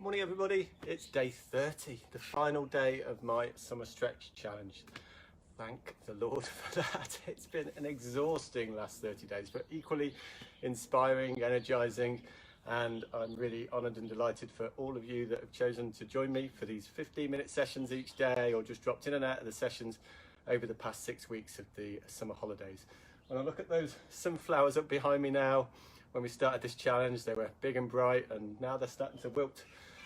Morning everybody, it's day 30, the final day of my summer stretch challenge. Thank the Lord for that. It's been an exhausting last 30 days, but equally inspiring, energizing, and I'm really honored and delighted for all of you that have chosen to join me for these 15-minute sessions each day, or just dropped in and out of the sessions over the past 6 weeks of the summer holidays. When I look at those sunflowers up behind me now, when we started this challenge, they were big and bright, and now they're starting to wilt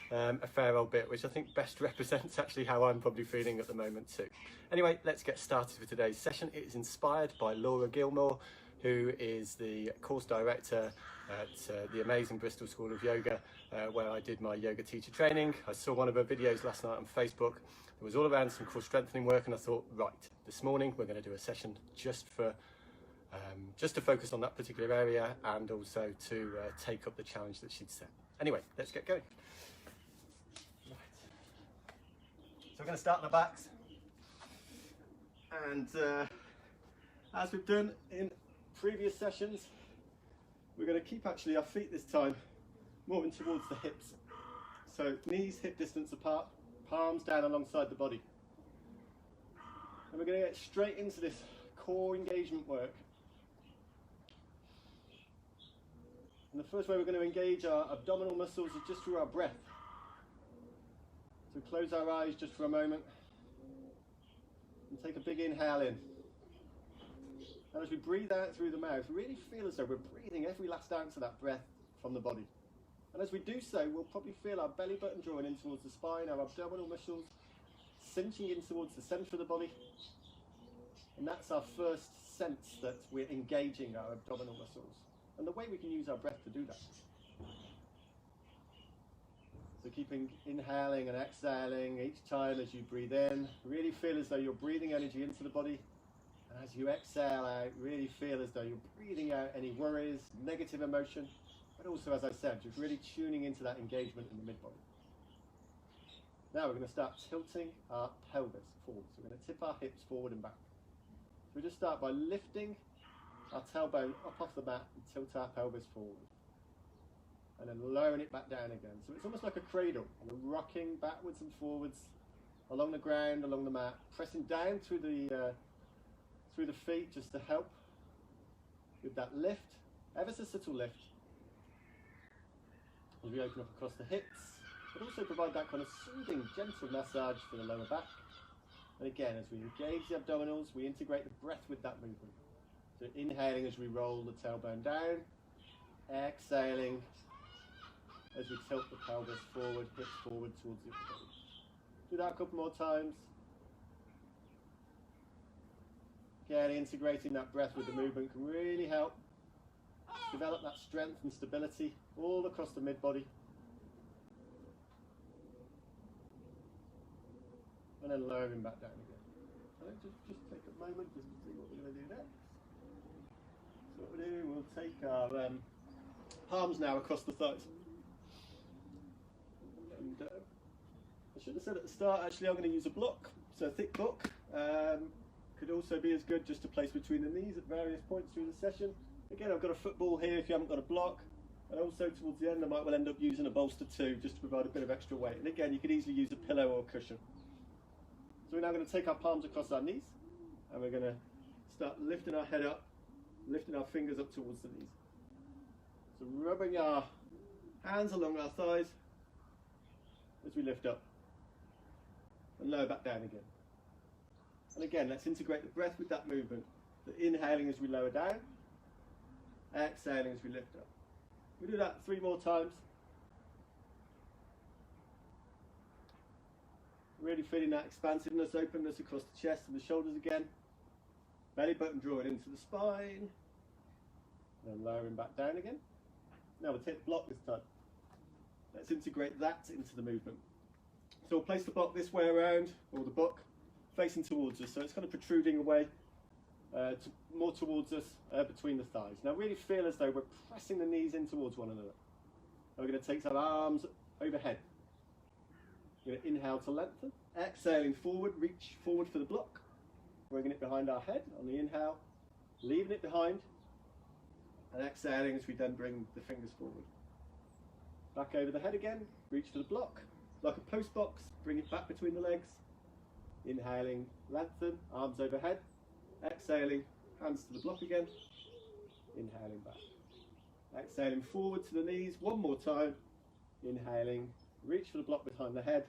a fair old bit, which I think best represents actually how I'm probably feeling at the moment too. Anyway, let's get started with today's session. It is inspired by Laura Gilmore, who is the course director at the amazing Bristol School of Yoga, where I did my yoga teacher training. I saw one of her videos last night on Facebook. It was all around some core strengthening work, and I thought, right, this morning we're going to do a session just to focus on that particular area, and also to take up the challenge that she'd set. Anyway, let's get going. Right. So we're going to start on the backs, and as we've done in previous sessions, we're going to keep actually our feet this time moving towards the hips. So knees hip distance apart, palms down alongside the body. And we're going to get straight into this core engagement work. And the first way we're going to engage our abdominal muscles is just through our breath. So close our eyes just for a moment and take a big inhale in. And as we breathe out through the mouth, really feel as though we're breathing every last ounce of that breath from the body. And as we do so, we'll probably feel our belly button drawing in towards the spine, our abdominal muscles cinching in towards the center of the body. And that's our first sense that we're engaging our abdominal muscles, and the way we can use our breath to do that. So keeping inhaling and exhaling each time as you breathe in, really feel as though you're breathing energy into the body. And as you exhale out, really feel as though you're breathing out any worries, negative emotion, but also, as I said, just really tuning into that engagement in the mid-body. Now we're going to start tilting our pelvis forward. So we're going to tip our hips forward and back. So we just start by lifting our tailbone up off the mat and tilt our pelvis forward. And then lowering it back down again. So it's almost like a cradle. And we're rocking backwards and forwards along the ground, along the mat, pressing down through the feet just to help with that lift, ever so subtle lift. As we open up across the hips, but also provide that kind of soothing, gentle massage for the lower back. And again, as we engage the abdominals, we integrate the breath with that movement. So inhaling as we roll the tailbone down, exhaling as we tilt the pelvis forward, hips forward towards the upper body. Do that a couple more times. Again, integrating that breath with the movement can really help develop that strength and stability all across the mid-body. And then lowering back down again. So just take a moment just to see what we're going to do next. So what we'll do, we'll take our palms now across the thighs. And I should have said at the start, actually I'm going to use a block, so a thick block. Could also be as good just to place between the knees at various points through the session. Again, I've got a football here if you haven't got a block. And also towards the end I might well end up using a bolster too, just to provide a bit of extra weight. And again, you could easily use a pillow or a cushion. So we're now going to take our palms across our knees, and we're going to start lifting our head up, lifting our fingers up towards the knees. So rubbing our hands along our thighs as we lift up and lower back down again. And again, let's integrate the breath with that movement. So inhaling as we lower down, exhaling as we lift up. We do that 3 more times. Really feeling that expansiveness, openness across the chest and the shoulders again. Belly button drawing into the spine. And lowering back down again. Now we'll take the block this time. Let's integrate that into the movement. So we'll place the block this way around, or the book, facing towards us. So it's kind of protruding away, more towards us, between the thighs. Now really feel as though we're pressing the knees in towards one another. And we're going to take our arms overhead. We're going to inhale to lengthen, exhaling forward, reach forward for the block, bringing it behind our head on the inhale, leaving it behind, and exhaling as we then bring the fingers forward. Back over the head again, reach for the block. Like a post box, bring it back between the legs. Inhaling, lengthen, arms overhead. Exhaling, hands to the block again. Inhaling back. Exhaling forward to the knees one more time. Inhaling, reach for the block behind the head.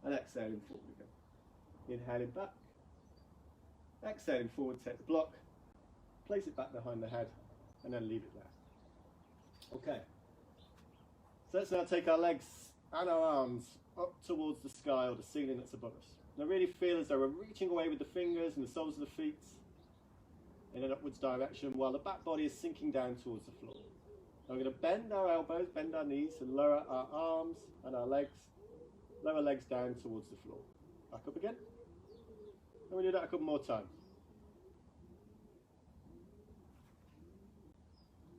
And exhaling forward again. Inhaling back. Exhaling forward, take the block. Place it back behind the head. And then leave it there. Okay. So let's now take our legs and our arms up towards the sky or the ceiling that's above us. Now really feel as though we're reaching away with the fingers and the soles of the feet in an upwards direction while the back body is sinking down towards the floor. Now we're going to bend our elbows, bend our knees and lower our arms and our legs. Lower legs down towards the floor. Back up again. And we do that a couple more times.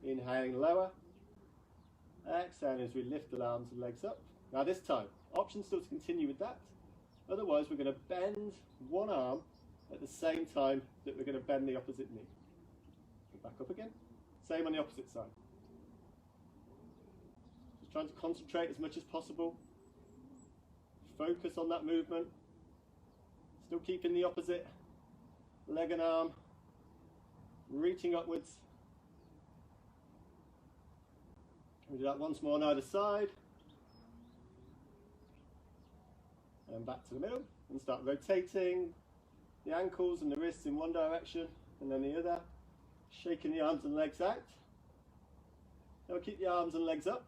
Inhaling lower. Exhaling as we lift the arms and legs up. Now this time, option still to continue with that. Otherwise we're going to bend one arm at the same time that we're going to bend the opposite knee. And back up again. Same on the opposite side. Just trying to concentrate as much as possible. Focus on that movement. Still keeping the opposite leg and arm reaching upwards. We do that once more on either side. And back to the middle and start rotating the ankles and the wrists in one direction and then the other. Shaking the arms and legs out. Now we'll keep the arms and legs up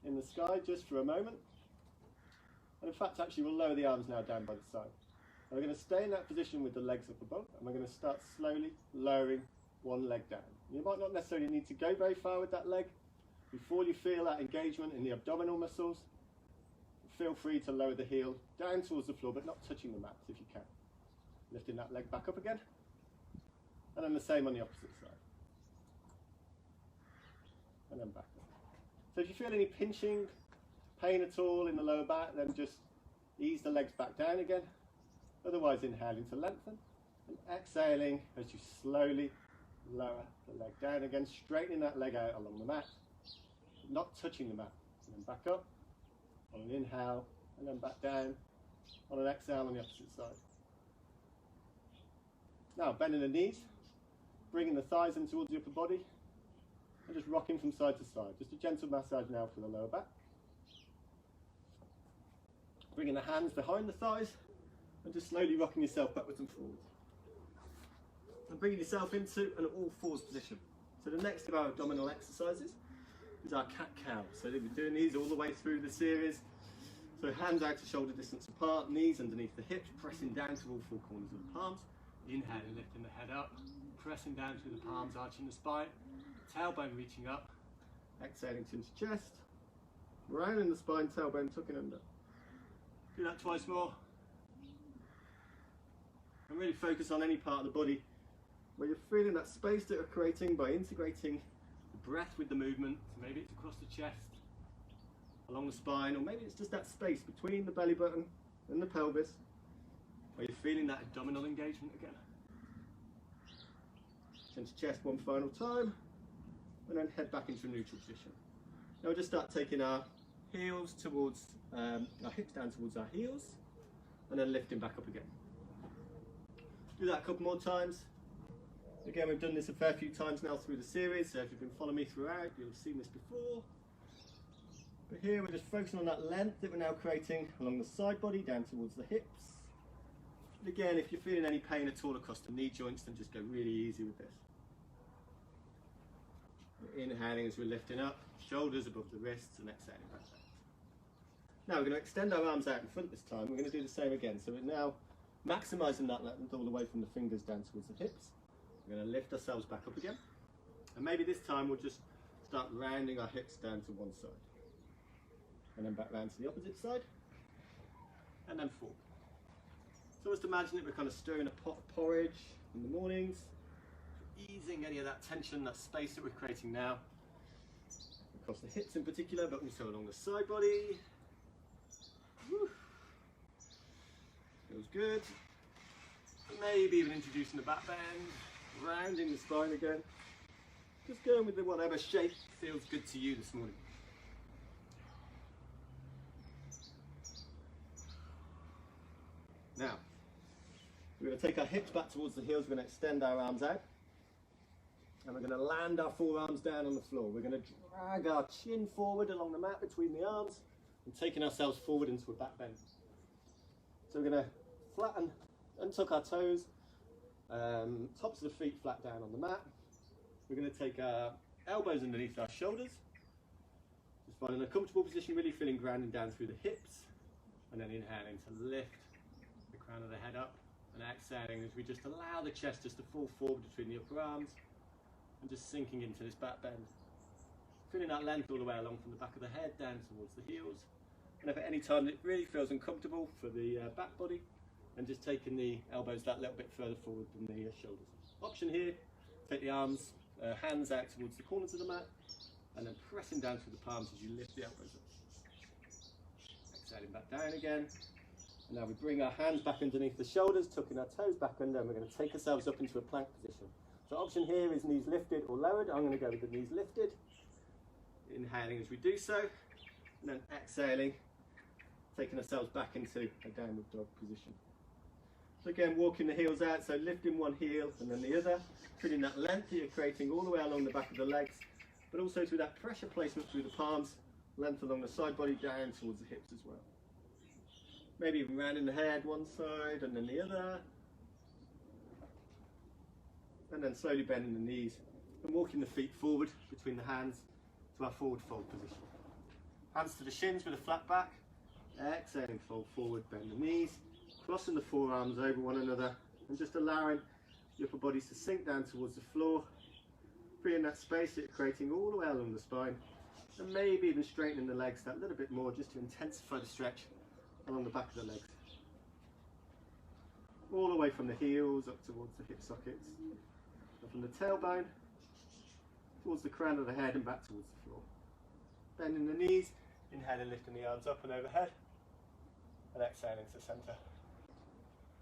in the sky just for a moment. And in fact, actually, we'll lower the arms now down by the side. And we're going to stay in that position with the legs up above, and we're going to start slowly lowering one leg down. You might not necessarily need to go very far with that leg. Before you feel that engagement in the abdominal muscles, feel free to lower the heel down towards the floor, but not touching the mat if you can. Lifting that leg back up again, and then the same on the opposite side. And then back up. So if you feel any pinching, pain at all in the lower back, then just ease the legs back down again. Otherwise, inhaling to lengthen and exhaling as you slowly lower the leg down again, straightening that leg out along the mat, not touching the mat. And then back up on an inhale and then back down on an exhale on the opposite side. Now, bending the knees, bringing the thighs in towards the upper body and just rocking from side to side. Just a gentle massage now for the lower back. Bringing the hands behind the thighs and just slowly rocking yourself backwards and forwards. And bringing yourself into an all fours position. So the next of our abdominal exercises is our cat-cow. So we'll be doing these all the way through the series. So hands out to shoulder distance apart, knees underneath the hips, pressing down to all four corners of the palms. Inhaling, lifting the head up, pressing down through the palms, arching the spine, tailbone reaching up, exhaling chin to chest, rounding the spine, tailbone tucking under. Do that twice more. And really focus on any part of the body where you're feeling that space that you're creating by integrating the breath with the movement. So maybe it's across the chest, along the spine, or maybe it's just that space between the belly button and the pelvis where you're feeling that abdominal engagement again. Chin to chest one final time, and then head back into a neutral position. Now we'll just start taking our heels towards, our hips down towards our heels, and then lifting back up again. Do that a couple more times. Again, we've done this a fair few times now through the series, so if you've been following me throughout, you'll have seen this before. But here we're just focusing on that length that we're now creating along the side body, down towards the hips. And again, if you're feeling any pain at all across the knee joints, then just go really easy with this. We're inhaling as we're lifting up, shoulders above the wrists, and exhaling back down. Now we're going to extend our arms out in front this time. We're going to do the same again. So we're now maximising that length all the way from the fingers down towards the hips. We're going to lift ourselves back up again. And maybe this time we'll just start rounding our hips down to one side. And then back round to the opposite side. And then forward. So just imagine that we're kind of stirring a pot of porridge in the mornings. Easing any of that tension, that space that we're creating now. Across the hips in particular, but also along the side body. Whew. Feels good. Maybe even introducing the back bend, rounding the spine again. Just going with whatever shape feels good to you this morning. Now, we're going to take our hips back towards the heels, we're going to extend our arms out, and we're going to land our forearms down on the floor. We're going to drag our chin forward along the mat between the arms, and taking ourselves forward into a back bend. So we're going to flatten, untuck our toes, tops of the feet flat down on the mat. We're going to take our elbows underneath our shoulders, just finding a comfortable position, really feeling grounding down through the hips, and then inhaling to lift the crown of the head up, and exhaling as we just allow the chest just to fall forward between the upper arms, and just sinking into this back bend. Feeling that length all the way along from the back of the head down towards the heels. And if at any time it really feels uncomfortable for the back body, and just taking the elbows that little bit further forward than the shoulders. Option here, take the arms, hands out towards the corners of the mat, and then pressing down through the palms as you lift the elbows up. Exhaling back down again. And now we bring our hands back underneath the shoulders, tucking our toes back under, and we're going to take ourselves up into a plank position. So option here is knees lifted or lowered. I'm going to go with the knees lifted. Inhaling as we do so, and then exhaling, taking ourselves back into a downward dog position. So again, walking the heels out, so lifting one heel and then the other, feeling that length that you're creating all the way along the back of the legs, but also through that pressure placement through the palms, length along the side body down towards the hips as well. Maybe even rounding the head one side and then the other. And then slowly bending the knees and walking the feet forward between the hands to our forward fold position. Hands to the shins with a flat back. Exhaling, fold forward, bend the knees, crossing the forearms over one another, and just allowing the upper bodies to sink down towards the floor, freeing that space that you're creating all the way along the spine, and maybe even straightening the legs that little bit more just to intensify the stretch along the back of the legs. All the way from the heels up towards the hip sockets, and from the tailbone towards the crown of the head and back towards the floor. Bending the knees, inhaling, lifting the arms up and overhead, and exhaling to centre.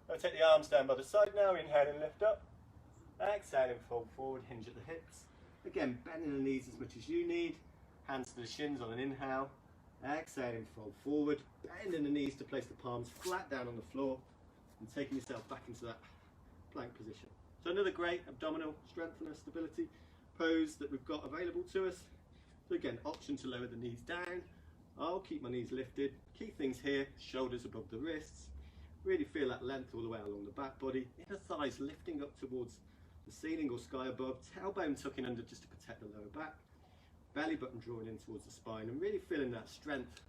I'll take the arms down by the side now, inhaling, lift up, exhaling, fold forward, hinge at the hips. Again, bending the knees as much as you need, hands to the shins on an inhale, exhaling, fold forward, bending the knees to place the palms flat down on the floor, and taking yourself back into that plank position. So another great abdominal strength and stability pose that we've got available to us. So again, option to lower the knees down. I'll keep my knees lifted. Key things here, shoulders above the wrists. Really feel that length all the way along the back body. Inner thighs lifting up towards the ceiling or sky above. Tailbone tucking under just to protect the lower back. Belly button drawing in towards the spine, and really feeling that strength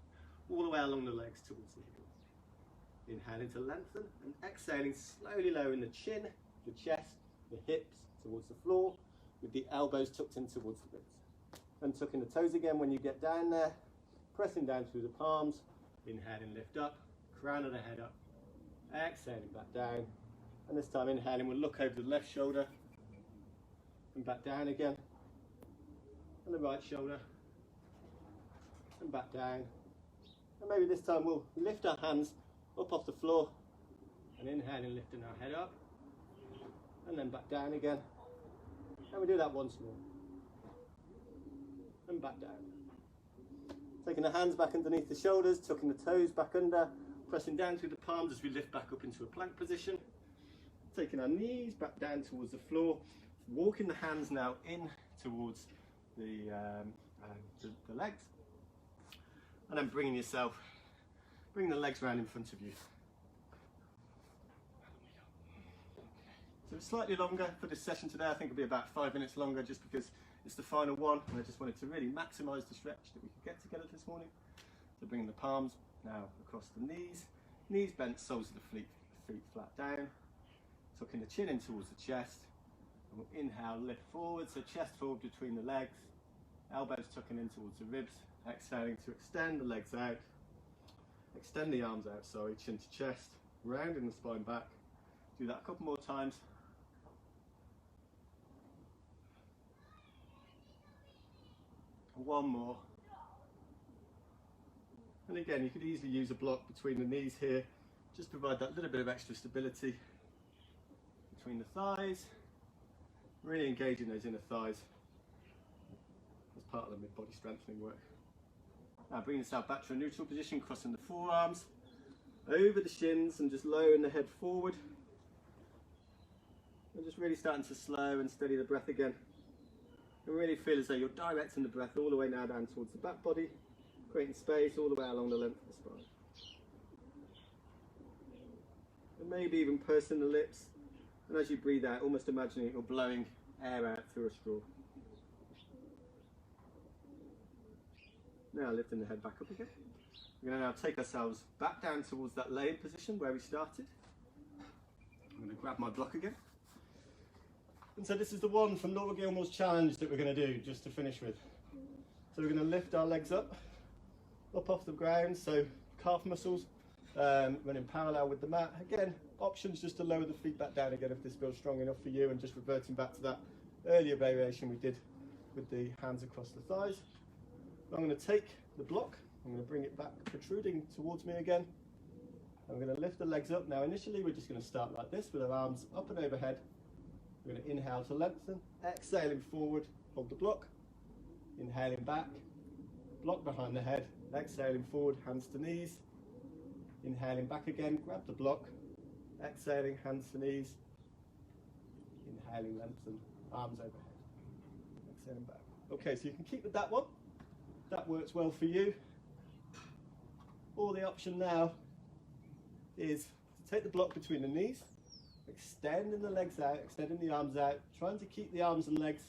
all the way along the legs towards the heels. Inhaling to lengthen and exhaling, slowly lowering the chin, the chest, the hips towards the floor, with the elbows tucked in towards the ribs. And tucking the toes again when you get down there, pressing down through the palms, inhaling, lift up, crown of the head up, exhaling back down, and this time inhaling, we'll look over the left shoulder and back down again, and the right shoulder and back down, and maybe this time we'll lift our hands up off the floor and inhaling, lifting our head up, and then back down again, and we do that once more, and back down. Taking the hands back underneath the shoulders, tucking the toes back under, pressing down through the palms as we lift back up into a plank position. Taking our knees back down towards the floor, walking the hands now in towards the legs, and then bring the legs round in front of you. So it's slightly longer for this session today. I think it'll be about 5 minutes longer just because it's the final one, and I just wanted to really maximise the stretch that we could get together this morning. So bringing the palms now across the knees bent, soles of the feet flat down, tucking the chin in towards the chest, and we'll inhale, lift forward, so chest forward between the legs, elbows tucking in towards the ribs, exhaling to extend the legs out, extend the arms out, chin to chest, rounding the spine back. Do that a couple more times. One more. And again, you could easily use a block between the knees here, just provide that little bit of extra stability between the thighs, really engaging those inner thighs as part of the mid-body strengthening work. Now bring yourself back to a neutral position, crossing the forearms, over the shins and just lowering the head forward. And just really starting to slow and steady the breath again. And really feel as though you're directing the breath all the way now down towards the back body, creating space all the way along the length of the spine. And maybe even pursing the lips. And as you breathe out, almost imagining you're blowing air out through a straw. Now lifting the head back up again. We're going to now take ourselves back down towards that laying position where we started. I'm going to grab my block again. And so this is the one from Laura Gilmore's challenge that we're going to do just to finish with. So we're going to lift our legs up off the ground, so calf muscles running parallel with the mat. Again, options just to lower the feet back down again if this feels strong enough for you, and just reverting back to that earlier variation we did with the hands across the thighs. I'm going to take the block, I'm going to bring it back protruding towards me again. I'm going to lift the legs up. Now initially we're just going to start like this with our arms up and overhead. We're going to inhale to lengthen, exhaling forward, hold the block, inhaling back, block behind the head, exhaling forward, hands to knees, inhaling back again, grab the block, exhaling, hands to knees, inhaling, lengthen, arms overhead, exhaling back. Okay, so you can keep with that one. That works well for you. Or the option now is to take the block between the knees, extending the legs out, extending the arms out, trying to keep the arms and legs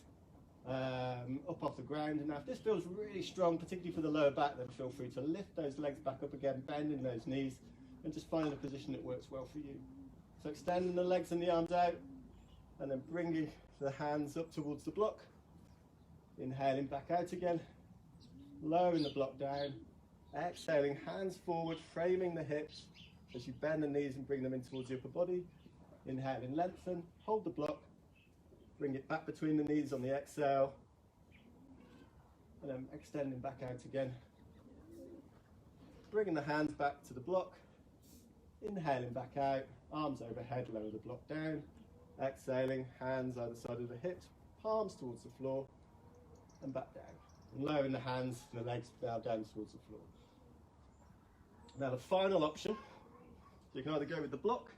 up off the ground. And now if this feels really strong, particularly for the lower back, then feel free to lift those legs back up again, bending those knees, and just finding a position that works well for you. So extending the legs and the arms out, and then bringing the hands up towards the block, inhaling back out again, lowering the block down, exhaling, hands forward, framing the hips as you bend the knees and bring them in towards the upper body. Inhaling, lengthen, hold the block, bring it back between the knees on the exhale, and then extending back out again. Bringing the hands back to the block, inhaling back out, arms overhead, lower the block down, exhaling, hands either side of the hips, palms towards the floor, and back down. And lowering the hands and the legs bow down towards the floor. Now the final option, you can either go with the block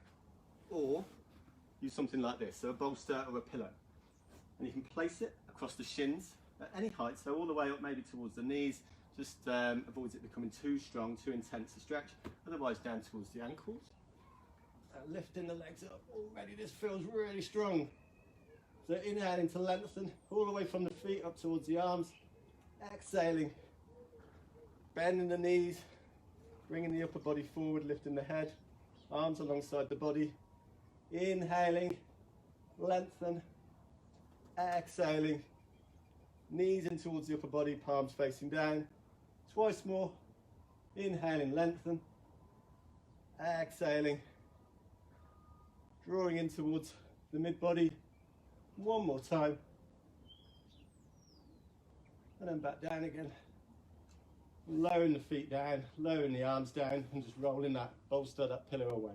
or use something like this, so a bolster or a pillow. And you can place it across the shins at any height, so all the way up maybe towards the knees, just avoids it becoming too strong, too intense to stretch, otherwise down towards the ankles. Lifting the legs up, already this feels really strong. So inhaling to lengthen, all the way from the feet up towards the arms, exhaling, bending the knees, bringing the upper body forward, lifting the head, arms alongside the body, inhaling, lengthen, exhaling, knees in towards the upper body, palms facing down, twice more, inhaling, lengthen, exhaling, drawing in towards the mid-body, one more time, and then back down again, lowering the feet down, lowering the arms down, and just rolling that bolster, that pillow away.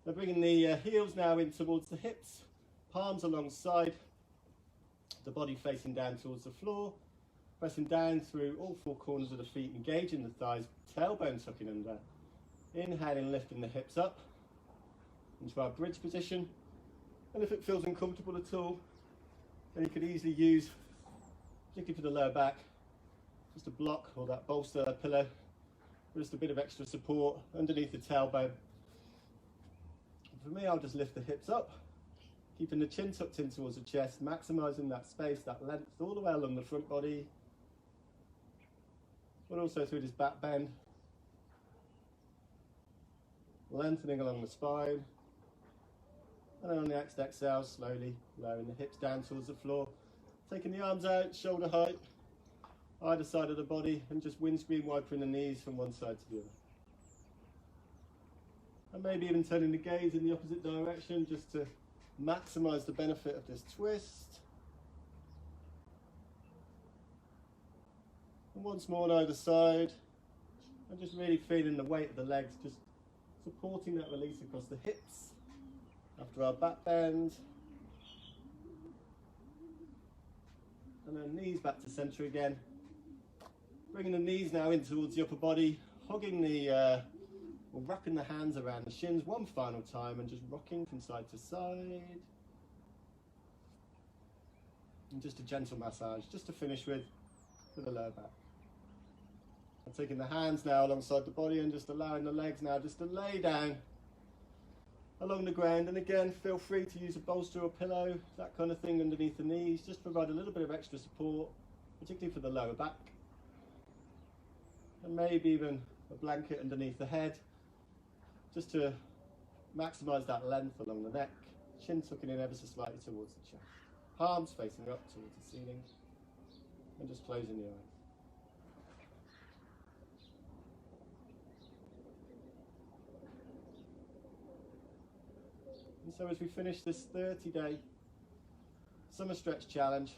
Now bringing the heels now in towards the hips, palms alongside, the body facing down towards the floor, pressing down through all four corners of the feet, engaging the thighs, tailbone tucking under, inhaling, lifting the hips up into our bridge position. And if it feels uncomfortable at all, then you could easily use, particularly for the lower back, just a block or that bolster, that pillow, just a bit of extra support underneath the tailbone. For me, I'll just lift the hips up, keeping the chin tucked in towards the chest, maximising that space, that length all the way along the front body, but also through this back bend, lengthening along the spine. And then on the next exhale, slowly lowering the hips down towards the floor, taking the arms out, shoulder height, either side of the body, and just windscreen wiping the knees from one side to the other. And maybe even turning the gaze in the opposite direction just to maximise the benefit of this twist. And once more on either side, and just really feeling the weight of the legs, just supporting that release across the hips after our back bend. And then knees back to centre again. Bringing the knees now in towards the upper body, hugging the We're wrapping the hands around the shins one final time and just rocking from side to side. And just a gentle massage, just to finish with for the lower back. I'm taking the hands now alongside the body and just allowing the legs now just to lay down along the ground. And again, feel free to use a bolster or pillow, that kind of thing underneath the knees, just to provide a little bit of extra support, particularly for the lower back. And maybe even a blanket underneath the head, just to maximise that length along the neck, chin tucking in ever so slightly towards the chest, palms facing up towards the ceiling, and just closing the eyes. And so as we finish this 30-day summer stretch challenge,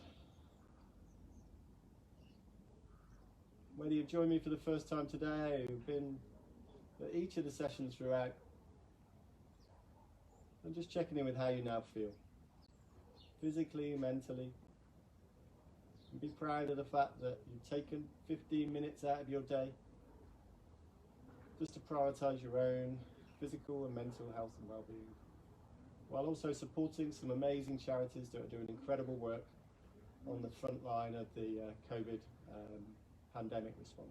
whether you've joined me for the first time today or you've been at each of the sessions throughout, I'm just checking in with how you now feel, physically, mentally. And be proud of the fact that you've taken 15 minutes out of your day just to prioritise your own physical and mental health and well-being, while also supporting some amazing charities that are doing incredible work on the front line of the COVID pandemic response.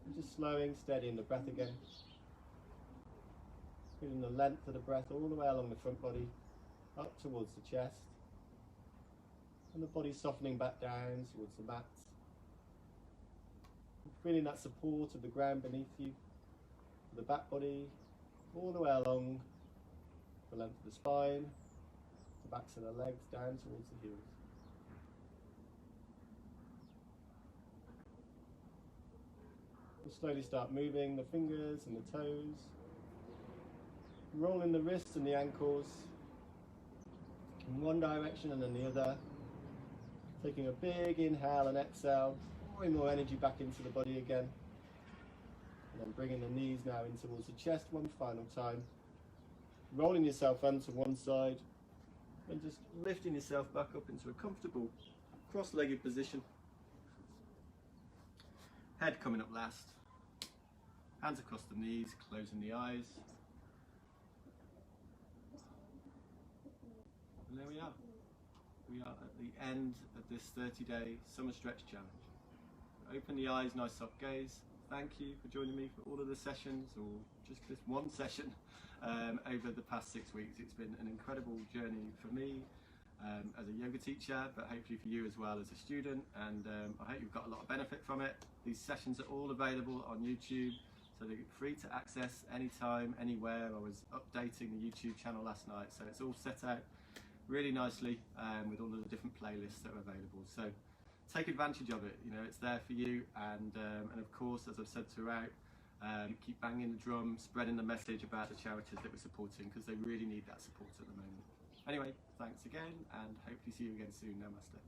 And just slowing, steadying the breath again. Feeling the length of the breath all the way along the front body, up towards the chest. And the body softening back down towards the mat. Feeling that support of the ground beneath you, the back body, all the way along the length of the spine, the backs of the legs down towards the heels. We'll slowly start moving the fingers and the toes, rolling the wrists and the ankles in one direction and then the other, taking a big inhale and exhale, pouring more energy back into the body again, and then bringing the knees now in towards the chest one final time, rolling yourself onto one side and just lifting yourself back up into a comfortable cross-legged position. Head coming up last, hands across the knees, closing the eyes. And there we are. We are at the end of this 30-day summer stretch challenge. Open the eyes, nice soft gaze. Thank you for joining me for all of the sessions, or just this one session over the past 6 weeks. It's been an incredible journey for me as a yoga teacher, but hopefully for you as well as a student, and I hope you've got a lot of benefit from it. These sessions are all available on YouTube, so they're free to access anytime, anywhere. I was updating the YouTube channel last night, so it's all set out really nicely with all of the different playlists that are available. So take advantage of it. You know, it's there for you, and of course, as I've said throughout, keep banging the drum, spreading the message about the charities that we're supporting, because they really need that support at the moment. Anyway, thanks again, and hopefully see you again soon. Namaste.